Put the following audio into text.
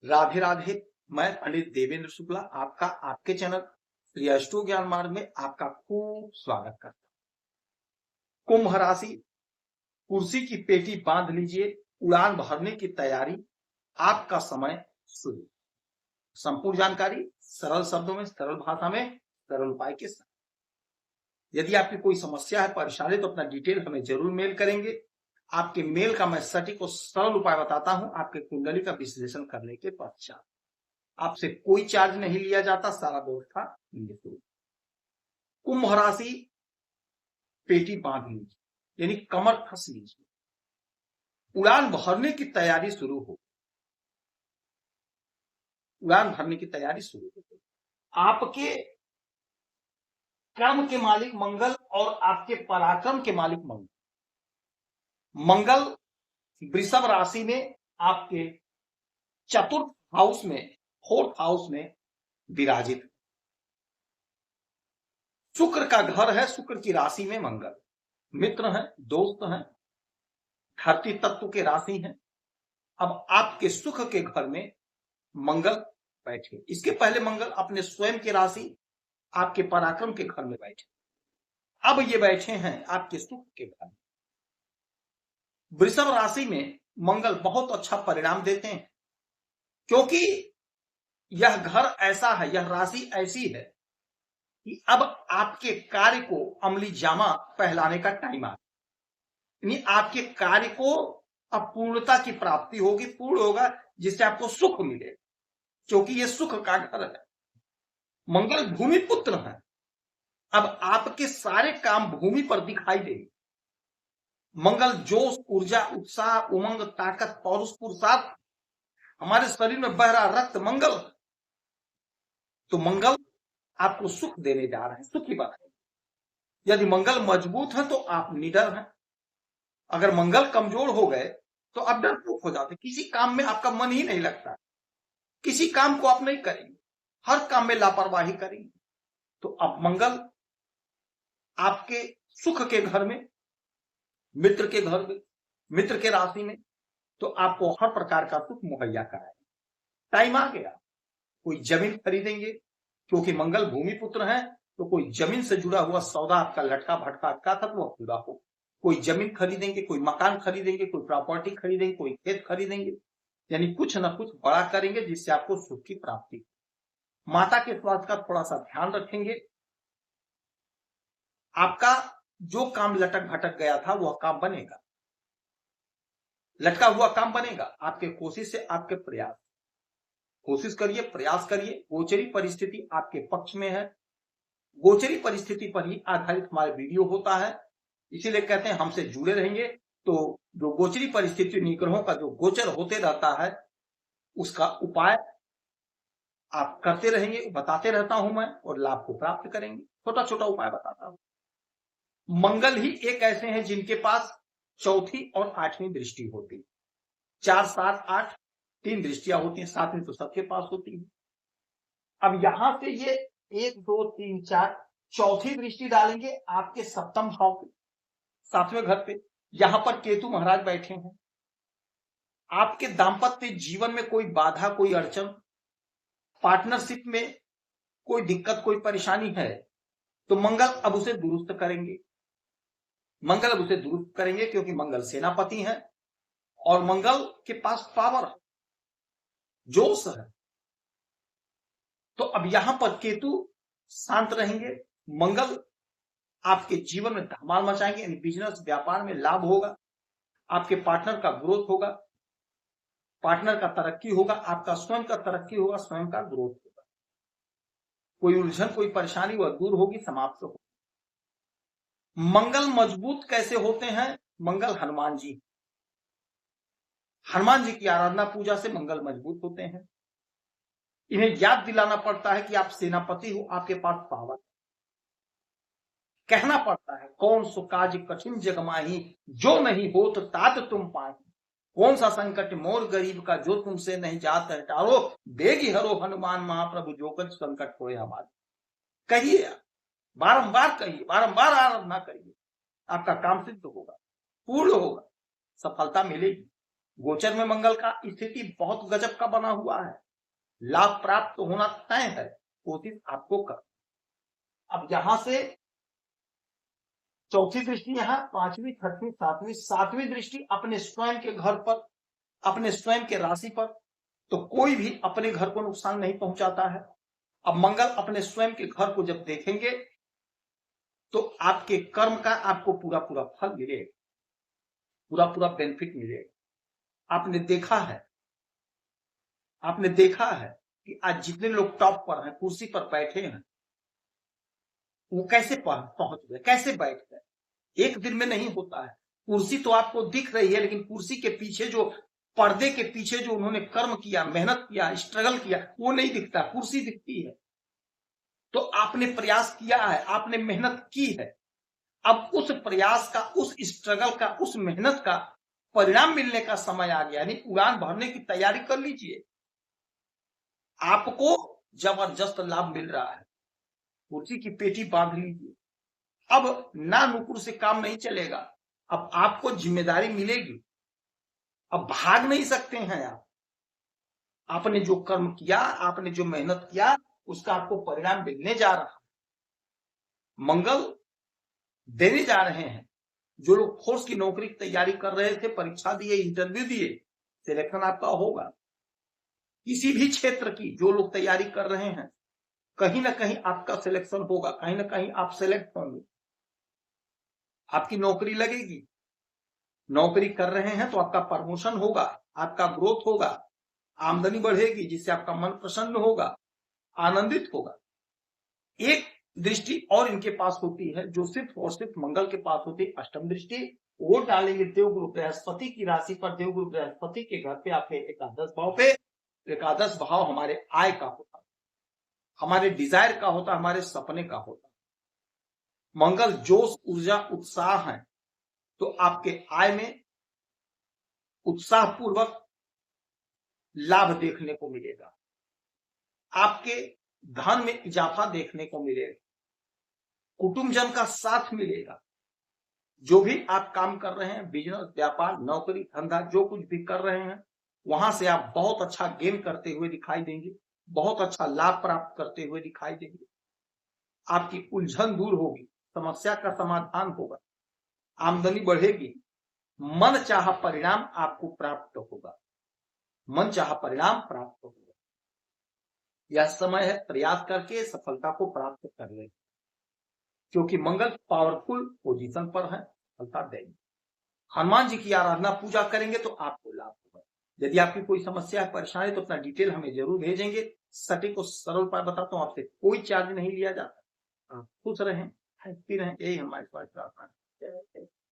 राधे राधे। मैं पंडित देवेंद्र शुक्ला आपका आपके चैनल श्री अष्टो ज्ञान मार्ग में आपका खूब स्वागत करता हूं। कुंभ राशि, कुर्सी की पेटी बांध लीजिए, उड़ान भरने की तैयारी, आपका समय शुरू। संपूर्ण जानकारी सरल शब्दों में, सरल भाषा में, सरल उपाय के साथ। यदि आपकी कोई समस्या है, परेशानी, तो अपना डिटेल हमें जरूर मेल करेंगे। आपके मेल का मैं सटीक और सरल उपाय बताता हूं आपके कुंडली का विश्लेषण करने के पश्चात। आपसे कोई चार्ज नहीं लिया जाता, सारा व्यवस्था निःशुल्क। कुंभ राशि, पेटी बांध लीजिए यानी कमर कस लीजिए, उड़ान भरने की तैयारी शुरू हो। उड़ान भरने की तैयारी शुरू हो। आपके कर्म के मालिक मंगल और आपके पराक्रम के मालिक मंगल। मंगल वृषभ राशि में आपके चतुर्थ हाउस में, फोर्थ हाउस में विराजित। शुक्र का घर है, शुक्र की राशि में मंगल मित्र हैं, दोस्त हैं, धरती तत्व के राशि हैं। अब आपके सुख के घर में मंगल बैठे। इसके पहले मंगल अपने स्वयं के राशि आपके पराक्रम के घर में बैठे। अब ये बैठे हैं आपके सुख के घर में। वृषभ राशि में मंगल बहुत अच्छा परिणाम देते हैं, क्योंकि यह घर ऐसा है, यह राशि ऐसी है कि अब आपके कार्य को अमली जामा पहलाने का टाइम आ गया। यानी आपके कार्य को अब पूर्णता की प्राप्ति होगी, पूर्ण होगा, जिससे आपको सुख मिले, क्योंकि ये सुख का घर है। मंगल भूमि पुत्र है। अब आपके सारे काम भूमि पर दिखाई देंगे। मंगल जोश, ऊर्जा, उत्साह, उमंग, ताकत, पौरुष, पुरुषार्थ, हमारे शरीर में बह रहा रक्त मंगल। तो मंगल आपको सुख देने जा रहे हैं, सुखी बनाएंगे। यदि मंगल मजबूत है तो आप निडर हैं। अगर मंगल कमजोर हो गए तो आप डरपोक हो जाते, किसी काम में आपका मन ही नहीं लगता, किसी काम को आप नहीं करेंगे, हर काम में लापरवाही करेंगे। तो अब मंगल आपके सुख के घर में, मित्र के घर में, मित्र के राशि में, तो आपको हर प्रकार का सुख मुहैया कराए। टाइम आ गया। कोई जमीन खरीदेंगे, क्योंकि मंगल भूमि पुत्र है, तो कोई जमीन से जुड़ा हुआ सौदा आपका लटका भटका का था वो पूरा हो। कोई जमीन खरीदेंगे, कोई मकान खरीदेंगे, कोई प्रॉपर्टी खरीदेंगे, कोई खेत खरीदेंगे, यानी कुछ न कुछ बड़ा करेंगे जिससे आपको सुख की प्राप्ति। माता के स्वास्थ्य का थोड़ा सा ध्यान रखेंगे। आपका जो काम लटक भटक गया था वह काम बनेगा, लटका हुआ काम बनेगा। आपके कोशिश से, आपके प्रयास, कोशिश करिए, प्रयास करिए। गोचरी परिस्थिति आपके पक्ष में है। गोचरी परिस्थिति पर ही आधारित हमारे वीडियो होता है, इसीलिए कहते हैं हमसे जुड़े रहेंगे। तो जो गोचरी परिस्थिति, निग्रहों का जो गोचर होते रहता है, उसका उपाय आप करते रहेंगे, बताते रहता हूं मैं, और लाभ को प्राप्त करेंगे। छोटा छोटा उपाय बताता हूं। मंगल ही एक ऐसे हैं जिनके पास चौथी और आठवीं दृष्टि होती है। 4, 7, 8 3 दृष्टियां होती हैं, सातवीं तो सबके पास होती है। अब यहां से ये 1, 2, 3, 4 चौथी दृष्टि डालेंगे आपके सप्तम भाव पे, 7वें घर पे। यहां पर केतु महाराज बैठे हैं। आपके दाम्पत्य जीवन में कोई बाधा, कोई अड़चन, पार्टनरशिप में कोई दिक्कत, कोई परेशानी है, तो मंगल अब उसे दुरुस्त करेंगे। मंगल अब उसे दुरुस्त करेंगे, क्योंकि मंगल सेनापति है और मंगल के पास पावर है, जोश है। तो अब यहां पर केतु शांत रहेंगे, मंगल आपके जीवन में धमाल मचाएंगे, यानी बिजनेस, व्यापार में लाभ होगा, आपके पार्टनर का ग्रोथ होगा, पार्टनर का तरक्की होगा, आपका स्वयं का तरक्की होगा, स्वयं का ग्रोथ होगा। कोई उलझन, कोई परेशानी वह दूर होगी, समाप्त होगी। मंगल मजबूत कैसे होते हैं? मंगल हनुमान जी, हनुमान जी की आराधना पूजा से मंगल मजबूत होते हैं। इन्हें याद दिलाना पड़ता है कि आप सेनापति हो, आपके पास पावर। कहना पड़ता है, कौन सो काज कठिन जग माही, जो नहीं होत तात तुम पाही। कौन सा संकट मोर गरीब का, जो तुमसे नहीं जात है टारो। बेगी हरो हनुमान महाप्रभु, जो कुछ संकट होए हमारे। कहिए, बारंबार कहिए, बारंबार आराधना करिए, आपका काम सिद्ध होगा, पूर्ण होगा, सफलता मिलेगी। गोचर में मंगल का स्थिति बहुत गजब का बना हुआ है, लाभ प्राप्त तो होना तय है, कोशिश आपको कर। अब यहां से चौथी दृष्टि यहाँ, पांचवी, छठवीं, सातवीं, सातवीं दृष्टि अपने स्वयं के घर पर, अपने स्वयं के राशि पर, तो कोई भी अपने घर को नुकसान नहीं पहुंचाता है। अब मंगल अपने स्वयं के घर को जब देखेंगे तो आपके कर्म का आपको पूरा पूरा फल मिलेगा, पूरा पूरा बेनिफिट मिलेगा। आपने देखा है कि आज जितने लोग टॉप पर हैं, कुर्सी पर बैठे हैं, वो कैसे पहुंच गए, कैसे बैठ गए। एक दिन में नहीं होता है। कुर्सी तो आपको दिख रही है, लेकिन कुर्सी के पीछे जो, पर्दे के पीछे जो उन्होंने कर्म किया, मेहनत किया, स्ट्रगल किया, वो नहीं दिखता, कुर्सी दिखती है। तो आपने प्रयास किया है, आपने मेहनत की है, अब उस प्रयास का, उस स्ट्रगल का, उस मेहनत का परिणाम मिलने का समय आ गया, यानी उड़ान भरने की तैयारी कर लीजिए। आपको जबरदस्त लाभ मिल रहा है, कुर्सी की पेटी बांध लीजिए। अब ना नुकुर से काम नहीं चलेगा, अब आपको जिम्मेदारी मिलेगी, अब भाग नहीं सकते हैं आप। आपने जो कर्म किया, आपने जो मेहनत किया, उसका आपको परिणाम मिलने जा रहा है। मंगल देने जा रहे हैं। जो लोग फोर्स की नौकरी की तैयारी कर रहे थे, परीक्षा दिए, इंटरव्यू दिए, सिलेक्शन आपका होगा। किसी भी क्षेत्र की जो लोग तैयारी कर रहे हैं, कहीं ना कहीं आपका सिलेक्शन होगा, कहीं ना कहीं आप सिलेक्ट होंगे, आपकी नौकरी लगेगी। नौकरी कर रहे हैं तो आपका प्रमोशन होगा, आपका ग्रोथ होगा, आमदनी बढ़ेगी, जिससे आपका मन प्रसन्न होगा, आनंदित होगा। एक दृष्टि और इनके पास होती है जो सिर्फ और सिर्फ मंगल के पास होती है, अष्टम दृष्टि। वो डालेंगे देवगुरु बृहस्पति की राशि पर, देवगुरु बृहस्पति के घर पे, आपके एकादश भाव पे। एकादश भाव हमारे आय का होता है, हमारे डिजायर का होता है, हमारे सपने का होता है। मंगल जोश, ऊर्जा, उत्साह है, तो आपके आय में उत्साह पूर्वक लाभ देखने को मिलेगा, आपके धन में इजाफा देखने को मिलेगा, कुटुंबजन का साथ मिलेगा। जो भी आप काम कर रहे हैं, बिजनेस, व्यापार, नौकरी, धंधा, जो कुछ भी कर रहे हैं, वहां से आप बहुत अच्छा गेन करते हुए दिखाई देंगे, बहुत अच्छा लाभ प्राप्त करते हुए दिखाई देंगे। आपकी उलझन दूर होगी, समस्या का समाधान होगा, आमदनी बढ़ेगी, मन चाहा परिणाम आपको प्राप्त होगा, मन चाहा परिणाम प्राप्त होगा। यह समय है प्रयास करके सफलता को प्राप्त कर ले, क्योंकि मंगल पावरफुल पोजीशन पर है, सफलता देंगे। हनुमान जी की आराधना पूजा करेंगे तो आपको लाभ होगा। यदि आपकी कोई समस्या है, परेशानी, तो अपना डिटेल हमें जरूर भेजेंगे। सटीक और सरल उपाय बताता हूँ, आपसे कोई चार्ज नहीं लिया जाता। आप खुश रहें, हैप्पी रहें, यही हमारी प्रार्थना है।